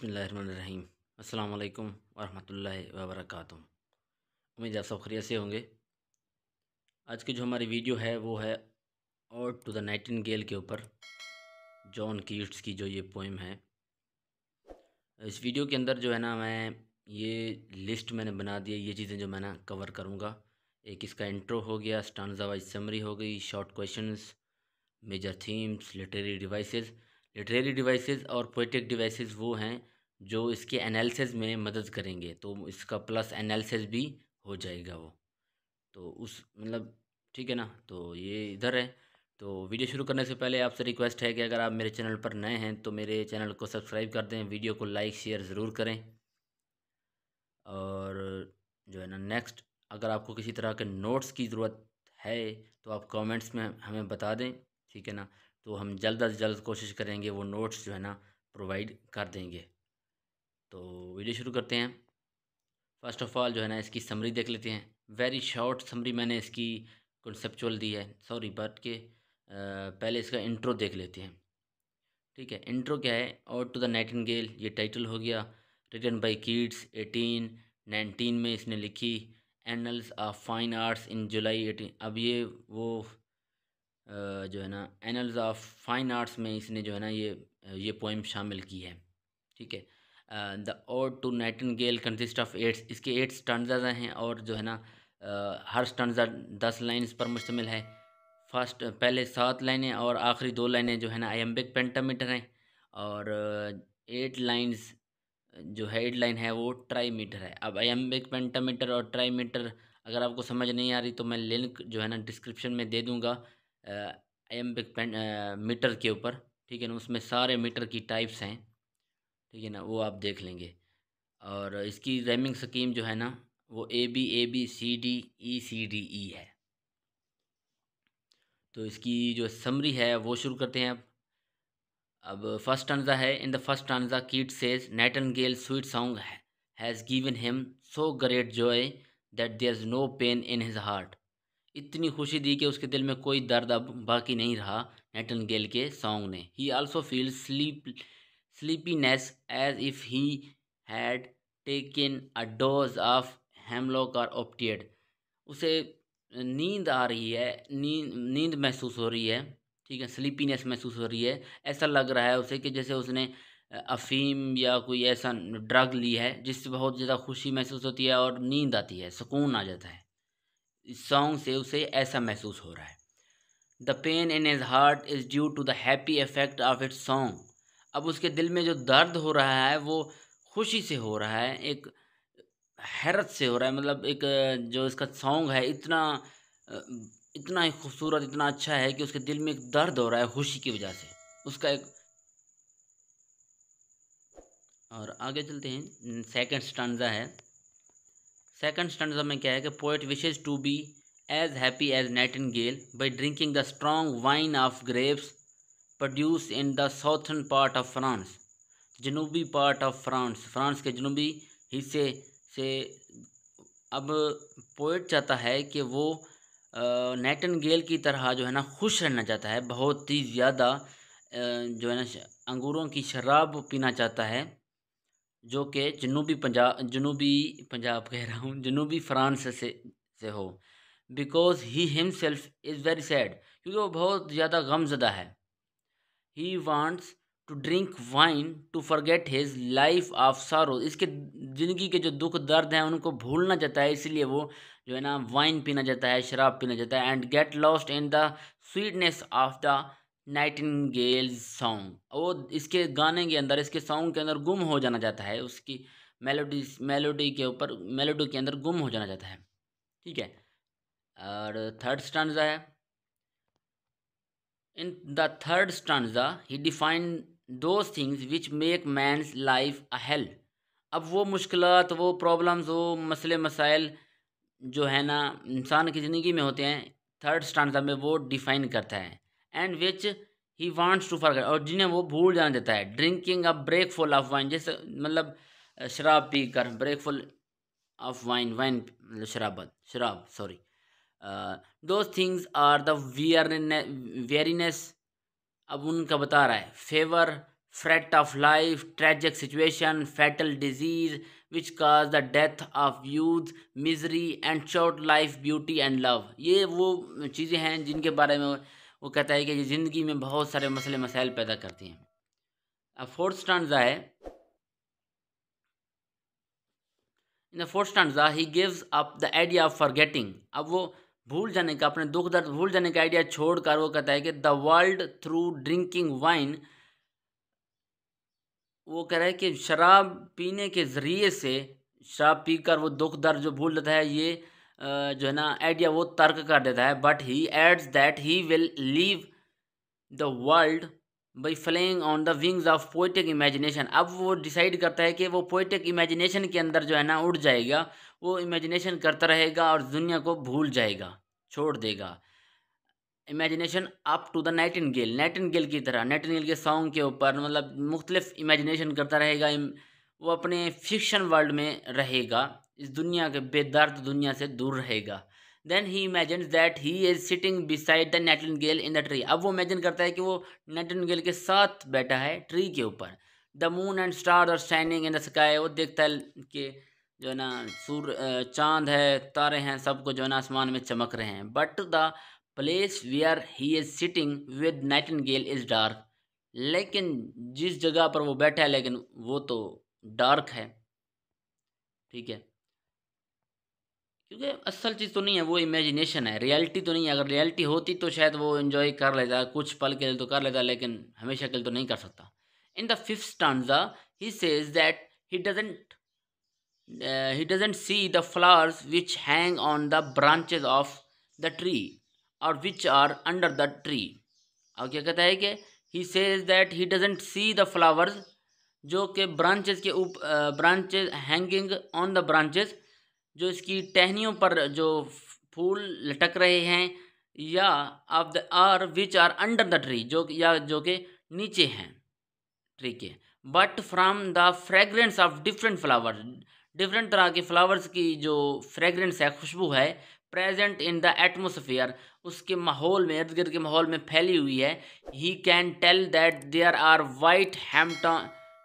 बिस्मिल्लाहिर्रहमानिर्रहीम। अस्सलाम वालेकुम वरहमतुल्लाहि वबरकातुहू। उम्मीद है आप सब खैरियत से होंगे। आज की जो हमारी वीडियो है वो है ओड टू द नाइटिंगेल के ऊपर, जॉन कीट्स की जो ये पोइम है। इस वीडियो के अंदर जो है ना, मैं ये लिस्ट मैंने बना दी है, ये चीज़ें जो मैं ना कवर करूँगा। एक इसका इंट्रो हो गया, स्टांजा वाइज समरी हो गई, short questions, major themes, literary devices. Literary devices और पोएटिक डिवाइसेस वो हैं जो इसके एनालिसिस में मदद करेंगे, तो इसका प्लस एनालिसिस भी हो जाएगा वो, तो उस मतलब ठीक है ना। तो ये इधर है। तो वीडियो शुरू करने से पहले आपसे रिक्वेस्ट है कि अगर आप मेरे चैनल पर नए हैं तो मेरे चैनल को सब्सक्राइब कर दें, वीडियो को लाइक शेयर ज़रूर करें। और जो है ना, नेक्स्ट अगर आपको किसी तरह के नोट्स की ज़रूरत है तो आप कमेंट्स में हमें बता दें, ठीक है ना। तो हम जल्द अज जल्द कोशिश करेंगे वो नोट्स जो है ना प्रोवाइड कर देंगे। तो वीडियो शुरू करते हैं। फर्स्ट ऑफ ऑल जो है ना, इसकी समरी देख लेते हैं। वेरी शॉर्ट समरी मैंने इसकी कॉन्सेप्चुअल दी है, सॉरी, बट के पहले इसका इंट्रो देख लेते हैं। ठीक है, इंट्रो क्या है? और टू द नाइटिंगेल, ये टाइटल हो गया। रिटन बाय कीट्स 1819 में इसने लिखी। Annals of Fine Arts in July 18। अब ये वो जो है ना, एनल्स ऑफ फाइन आर्ट्स में इसने जो है ना ये पोइम शामिल की है। ठीक है। The ode to nightingale consist of 8, इसके 8 स्टैंजाज हैं और जो है ना हर स्टैंजा 10 लाइन्स पर मुश्तमिल है। फर्स्ट पहले 7 लाइनें और आखिरी 2 लाइनें जो है ना आयम्बिक पेंटामीटर हैं, और 8 लाइन्स जो हेड लाइन है वो ट्राई मीटर है। अब आयम्बिक पेंटामीटर और ट्राई मीटर अगर आपको समझ नहीं आ रही तो मैं लिंक जो है ना डिस्क्रिप्शन में दे दूँगा आयम्बिक मीटर के ऊपर, ठीक है ना। उसमें सारे मीटर की टाइप्स हैं, ठीक है ना, वो आप देख लेंगे। और इसकी रैमिंग स्कीम जो है ना वो A B C D E है। तो इसकी जो समरी है वो शुरू करते हैं अब फर्स्ट स्टैंजा है। In the first stanza Keats says nightingale sweet song has given him so great joy that there is no pain in his heart. इतनी खुशी दी कि उसके दिल में कोई दर्द अब बाकी नहीं रहा नाइटिंगेल के सॉन्ग ने। He also feels sleepiness as if he had taken a dose of hemlock और ऑप्टियड। उसे नींद आ रही है, नींद महसूस हो रही है, ठीक है, स्लीपीनेस महसूस हो रही है। ऐसा लग रहा है उसे कि जैसे उसने अफ़ीम या कोई ऐसा ड्रग ली है जिससे बहुत ज़्यादा खुशी महसूस होती है और नींद आती है, सुकून आ जाता है। इस सॉन्ग से उसे ऐसा महसूस हो रहा है। The pain in his heart is due to the happy effect of its song. अब उसके दिल में जो दर्द हो रहा है वो खुशी से हो रहा है, एक हैरत से हो रहा है। मतलब एक जो इसका सॉन्ग है अ, इतना ही खूबसूरत, इतना अच्छा है कि उसके दिल में एक दर्द हो रहा है खुशी की वजह से उसका एक। और आगे चलते हैं, सेकंड स्टैंजा है। सेकंड स्टैंजा में क्या है कि poet wishes to be as happy as nightingale by drinking the strong wine of grapes produce in the southern part of France. जनूबी पार्ट ऑफ फ्रांस, फ्रांस के जनूबी हिस्से से। अब पोएट चाहता है कि वो नाइटिंगेल की तरह जो है ना खुश रहना चाहता है, बहुत ही ज़्यादा जो है ना अंगूरों की शराब पीना चाहता है, जो कि जनूबी पंजाब कह रहा हूँ, जनूबी फ्रांस से हो। Because he himself is very sad, क्योंकि वो बहुत ज़्यादा गमज़दा है। He wants to drink wine to forget his life of sorrow. इसके ज़िंदगी के जो दुख दर्द हैं उनको भूलना चाहता है, इसलिए वो जो है ना वाइन पीना चाहता है, शराब पीना चाहता है। And get lost in the sweetness of the nightingales song. वो इसके गाने के अंदर, इसके सॉन्ग के अंदर गुम हो जाना चाहता है, उसकी मेलोडी के ऊपर, मेलोडी के अंदर गुम हो जाना चाहता है, ठीक है। और थर्ड स्टैंजा है। In the third stanza, he defined those things which make man's life a hell. अब वो मुश्किलात, वो प्रॉब्लम्स, वो मसले मसाइल जो है ना इंसान की ज़िंदगी में होते हैं, थर्ड स्टांजा में वो डिफाइन करता है। And which he wants to forget, और जिन्हें वो भूल जाना देता है। ड्रिंकिंग अ ब्रेक फुल ऑफ वाइन, जैसे मतलब शराब पी कर, ब्रेक फुल ऑफ वाइन, वाइन मतलब शराब sorry. Those things are the weariness. अब उनका बता रहा है fever threat of life, tragic situation, fatal disease which cause the death of youth, misery and short life, beauty and love। ये वो चीज़ें हैं जिनके बारे में वो कहता है कि ये ज़िंदगी में बहुत सारे मसले मसाइल पैदा करती हैं। अब फोर्थ स्टैंजा है, in the fourth stanza he gives up the idea of forgetting. अब वो भूल जाने का, अपने दुख दर्द भूल जाने का आइडिया छोड़कर वो कहता है कि the world through drinking wine, वो कह रहा है कि शराब पीने के ज़रिए से, शराब पीकर वो दुख दर्द जो भूल जाता है, ये जो है ना आइडिया वो तर्क कर देता है। But he adds that he will leave the world by flying on the wings of poetic imagination. अब वो डिसाइड करता है कि वो पोइटिक इमेजिनेशन के अंदर जो है ना उड़ जाएगा, वो इमेजिनेशन करता रहेगा और दुनिया को भूल जाएगा, छोड़ देगा। Imagination up to the nightingale, nightingale की तरह, नाइटिंगेल के सॉन्ग के ऊपर मतलब मुख्तलिफ इमेजिनेशन करता रहेगा। वो अपने फिक्शन वर्ल्ड में रहेगा, इस दुनिया के बेदर्द दुनिया से दूर रहेगा। Then he imagines that he is sitting beside the nightingale in the tree. अब वो इमेजिन करता है कि वो नाइटिंगेल के साथ बैठा है ट्री के ऊपर। The moon and stars are shining in the sky, वो देखता है कि जो है ना चांद है, तारे हैं, सबको जो है ना आसमान में चमक रहे हैं। But the place where he is sitting with nightingale is dark, लेकिन जिस जगह पर वो बैठा है लेकिन वो तो डार्क है, ठीक है, क्योंकि असल चीज़ तो नहीं है, वो इमेजिनेशन है, रियलिटी तो नहीं है। अगर रियलिटी होती तो शायद वो एंजॉय कर लेता, कुछ पल के लिए तो कर लेता, लेकिन हमेशा के लिए तो नहीं कर सकता। In the fifth stanza he says that he doesn't see the flowers which hang on the branches of the tree or which are under the tree। और क्या कहता है कि he says that he doesn't see the flowers, जो कि branches के branches hanging on the branches, जो इसकी टहनियों पर जो फूल लटक रहे हैं, या of the are which are under the tree, जो या जो कि नीचे हैं ट्री के। But from the fragrance of different flowers, different तरह के फ्लावर्स की जो फ्रेगरेंस है, खुशबू है, प्रेजेंट इन द एटमोसफियर, उसके माहौल में, इर्द गिर्द के माहौल में फैली हुई है। He can tell that there are white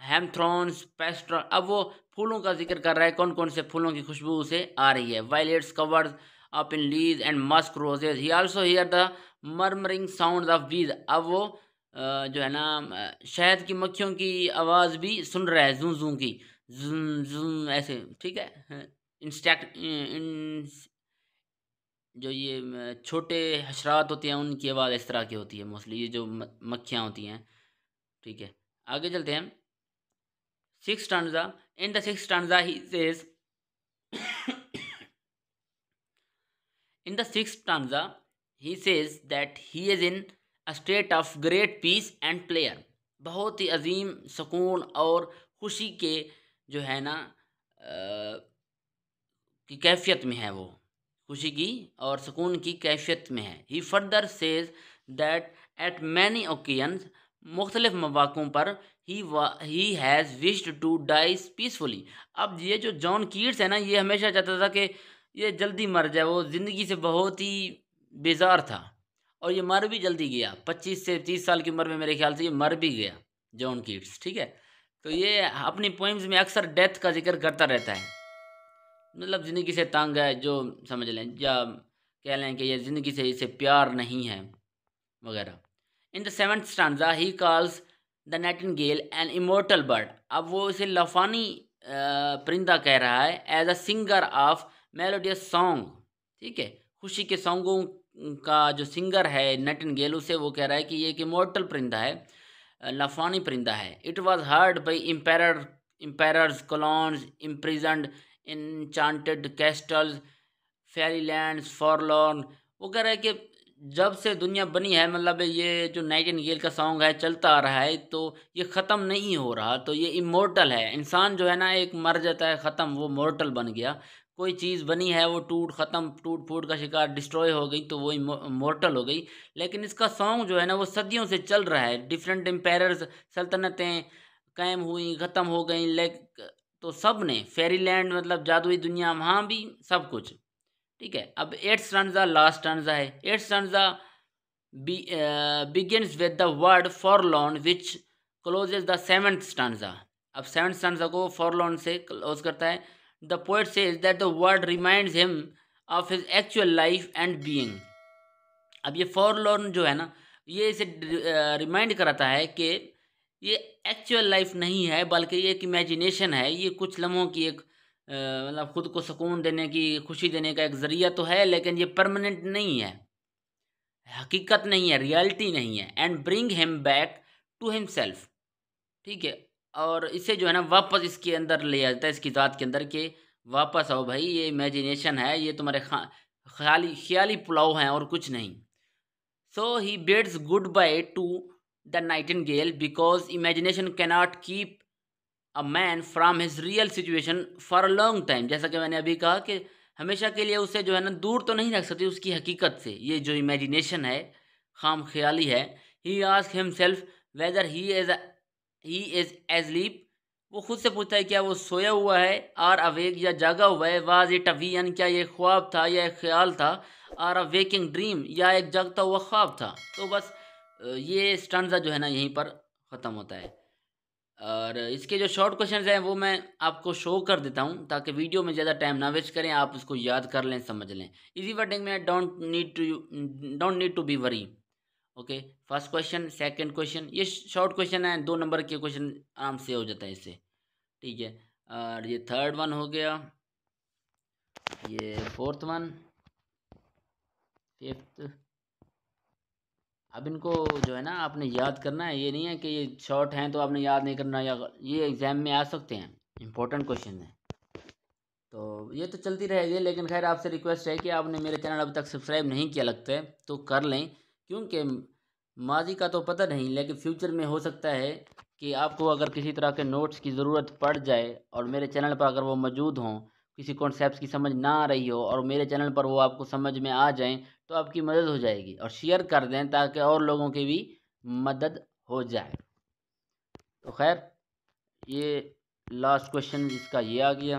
hawthorns पेस्ट्रा। अब वो फूलों का जिक्र कर रहा है, कौन कौन से फूलों की खुशबू से आ रही है। Violets covered up in leaves and Musk roses. He also here the murmuring sound of बीज। अब वो जो है ना शहद की मक्खियों की आवाज़ भी सुन रहा है, जूं जूं की, जूं जूं ऐसे, ठीक है। इंस्टेक्ट जो ये छोटे हशरात होते हैं उनकी आवाज़ इस तरह की होती है मोस्टली, ये जो मक्खियाँ होती हैं, ठीक है। आगे चलते हैं। Six stanza, in the six stanza he says in the sixth stanza he says that he is in a state of great peace and pleasure। बहुत ही अजीम सुकून और खुशी के जो है ना की कैफियत में है, वो खुशी की और सुकून की कैफियत में है। He further says that at many occasions, मुख्तलिफ मौक़ों पर he has wished to die peacefully. अब ये जो जॉन कीट्स है ना, ये हमेशा चाहता था कि ये जल्दी मर जाए, वो ज़िंदगी से बहुत ही बेजार था और ये मर भी जल्दी गया। 25 से 30 साल की उम्र में मेरे ख्याल से ये मर भी गया, जॉन कीट्स, ठीक है। तो ये अपनी पोइम्स में अक्सर डेथ का जिक्र करता रहता है, मतलब ज़िंदगी से तंग है, जो समझ लें, या कह लें कि ये ज़िंदगी से इसे प्यार नहीं है वगैरह। In the seventh stanza he calls the nightingale an immortal bird. अब वो इसे लफानी परिंदा कह रहा है, as a singer of melodious song, ठीक है। खुशी के सॉन्गों का जो सिंगर है नाइटिंगेल, उसे वो कह रहा है कि ये एक इमोर्टल परिंदा है, लफानी परिंदा है। It was heard by emperors clowns imprisoned enchanted castles fairy lands forlorn. वो कह रहा है कि जब से दुनिया बनी है, मतलब ये जो नाइटिंगेल का सॉन्ग है चलता आ रहा है, तो ये ख़त्म नहीं हो रहा, तो ये इमोर्टल है। इंसान जो है ना एक मर जाता है, ख़त्म, वो मोर्टल बन गया। कोई चीज़ बनी है वो टूट फूट का शिकार, डिस्ट्रॉय हो गई, तो वो मोर्टल हो गई। लेकिन इसका सॉन्ग जो है ना वो सदियों से चल रहा है। डिफरेंट एम्पायर्स, सल्तनतें कायम हुई, ख़त्म हो गई, तो सब ने, फेरीलैंड मतलब जादुई दुनिया, वहाँ भी सब कुछ, ठीक है। अब एट्थ स्टैंजा लास्ट स्टैंजा है। Eighth stanza begins with the word forlorn which closes the seventh stanza. अब सेवंथ स्टांजा को फॉरलॉर्न से क्लोज करता है। The poet says that the word reminds him of his actual life and being. अब ये फॉरलॉर्न जो है ना, ये इसे रिमाइंड कराता है कि ये एक्चुअल लाइफ नहीं है, बल्कि ये एक इमेजिनेशन है। ये कुछ लम्हों की एक मतलब खुद को सुकून देने की, खुशी देने का एक ज़रिया तो है, लेकिन ये परमानेंट नहीं है, हकीकत नहीं है, रियलिटी नहीं है। And bring him back to himself, ठीक है। और इसे जो है ना वापस इसके अंदर ले आता है, इसकी ज़ात के अंदर, के वापस आओ भाई, ये इमेजिनेशन है, ये तुम्हारे ख्याली पुलाव हैं और कुछ नहीं। So he bids goodbye to the nightingale because imagination cannot keep a man from his real situation for a long time। जैसा कि मैंने अभी कहा कि हमेशा के लिए उसे जो है ना दूर तो नहीं रख सकती उसकी हकीकत से। ये जो इमेजिनेशन है, खाम ख्याली है। He asks himself whether he is asleep। वो खुद से पूछता है क्या वो सोया हुआ है, आर अवेक या जागा हुआ है। वाज इट अ विजन, क्या ये ख्वाब था या एक ख्याल था। आर अ वेकिंग ड्रीम, या एक जगता हुआ ख्वाब था। तो बस ये स्टंजा जो है ना यहीं पर ख़त्म होता है। और इसके जो शॉर्ट क्वेश्चंस हैं वो मैं आपको शो कर देता हूँ, ताकि वीडियो में ज़्यादा टाइम ना वेस्ट करें, आप उसको याद कर लें, समझ लें। इजी वर्डिंग में don't need to be worry. Okay, first question, second question, ये शॉर्ट क्वेश्चन है, 2 नंबर के क्वेश्चन आराम से हो जाता है इससे, ठीक है। और ये थर्ड वन हो गया, ये फोर्थ वन, फिफ्थ। अब इनको जो है ना आपने याद करना है, ये नहीं है कि ये शॉर्ट हैं तो आपने याद नहीं करना, या ये एग्ज़ाम में आ सकते हैं, इंपॉर्टेंट क्वेश्चन है। तो ये तो चलती रहेगी, लेकिन खैर आपसे रिक्वेस्ट है कि आपने मेरे चैनल अभी तक सब्सक्राइब नहीं किया लगता है तो कर लें, क्योंकि माजी का तो पता नहीं, लेकिन फ्यूचर में हो सकता है कि आपको अगर किसी तरह के नोट्स की ज़रूरत पड़ जाए और मेरे चैनल पर अगर वो मौजूद हों, किसी कॉन्सेप्ट की समझ ना आ रही हो और मेरे चैनल पर वो आपको समझ में आ जाएं, तो आपकी मदद हो जाएगी। और शेयर कर दें ताकि और लोगों की भी मदद हो जाए। तो खैर ये लास्ट क्वेश्चन इसका ये आ गया।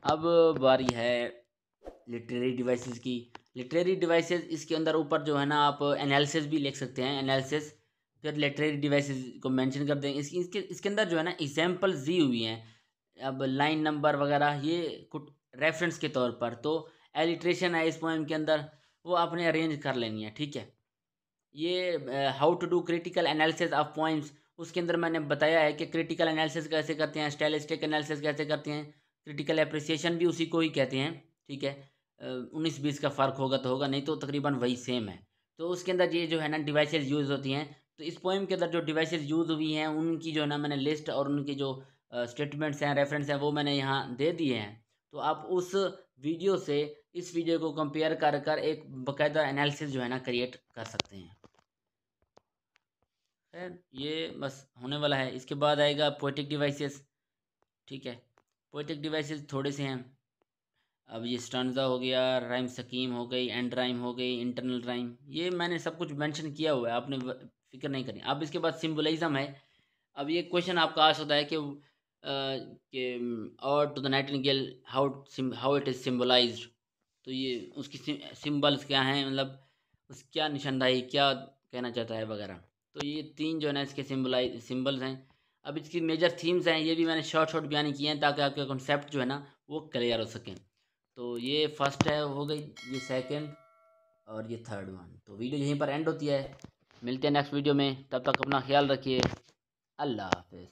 अब बारी है लिटरेरी डिवाइसेस की। लिटरेरी डिवाइसेस, इसके अंदर ऊपर जो है ना आप एनालिसिस भी लिख सकते हैं, एनालिसिस, फिर लिटरेरी डिवाइसेस को मेंशन कर देंगे। इसके अंदर जो है ना एग्जांपल्स दी हुई हैं, अब लाइन नंबर वगैरह ये कुछ रेफरेंस के तौर पर। तो एलिट्रेशन है इस पोएम के अंदर, वो आपने अरेंज कर लेनी है, ठीक है। ये how to do critical analysis of poems, उसके अंदर मैंने बताया है कि क्रिटिकल एनालिसिस कैसे करते हैं, स्टाइलिस्टिक एनालिसिस कैसे करते हैं, क्रिटिकल एप्रिसिएशन भी उसी को ही कहते हैं, ठीक है। 19-20 का फ़र्क होगा तो होगा, नहीं तो तकरीबन वही सेम है। तो उसके अंदर ये जो है ना डिवाइसेस यूज़ होती हैं। तो इस पोएम के अंदर जो डिवाइसेस यूज़ हुई हैं उनकी जो है ना मैंने लिस्ट और उनकी जो स्टेटमेंट्स हैं, रेफरेंस हैं, वो मैंने यहाँ दे दिए हैं। तो आप उस वीडियो से इस वीडियो को कंपेयर कर कर एक बाकायदा एनालिसिस जो है ना क्रिएट कर सकते हैं। खैर ये बस होने वाला है। इसके बाद आएगा पोएटिक डिवाइसेस, ठीक है। पोएटिक डिवाइसेस थोड़े से हैं। अब ये स्टांजा हो गया, राइम स्कीम हो गई, एंड राइम हो गई, इंटरनल राइम, ये मैंने सब कुछ मेंशन किया हुआ है, आपने फिक्र नहीं करनी। अब इसके बाद सिंबलिज्म है। अब ये क्वेश्चन आपका आ सकता है कि ode to the nightingale how it is symbolized. तो ये उसकी सिंबल्स क्या हैं, मतलब उस क्या निशानदाही, क्या कहना चाहता है वगैरह। तो ये 3 जो है ना इसके सिंबल्स हैं। अब इसकी मेजर थीम्स हैं, ये भी मैंने शॉर्ट शॉर्ट बयान किए हैं ताकि आपका कॉन्सेप्ट जो है ना वो क्लियर हो सके। तो ये फर्स्ट है, हो गई, ये सेकंड और ये थर्ड वन। तो वीडियो यहीं पर एंड होती है। मिलते हैं नेक्स्ट वीडियो में, तब तक अपना ख्याल रखिए। अल्लाह हाफिज़।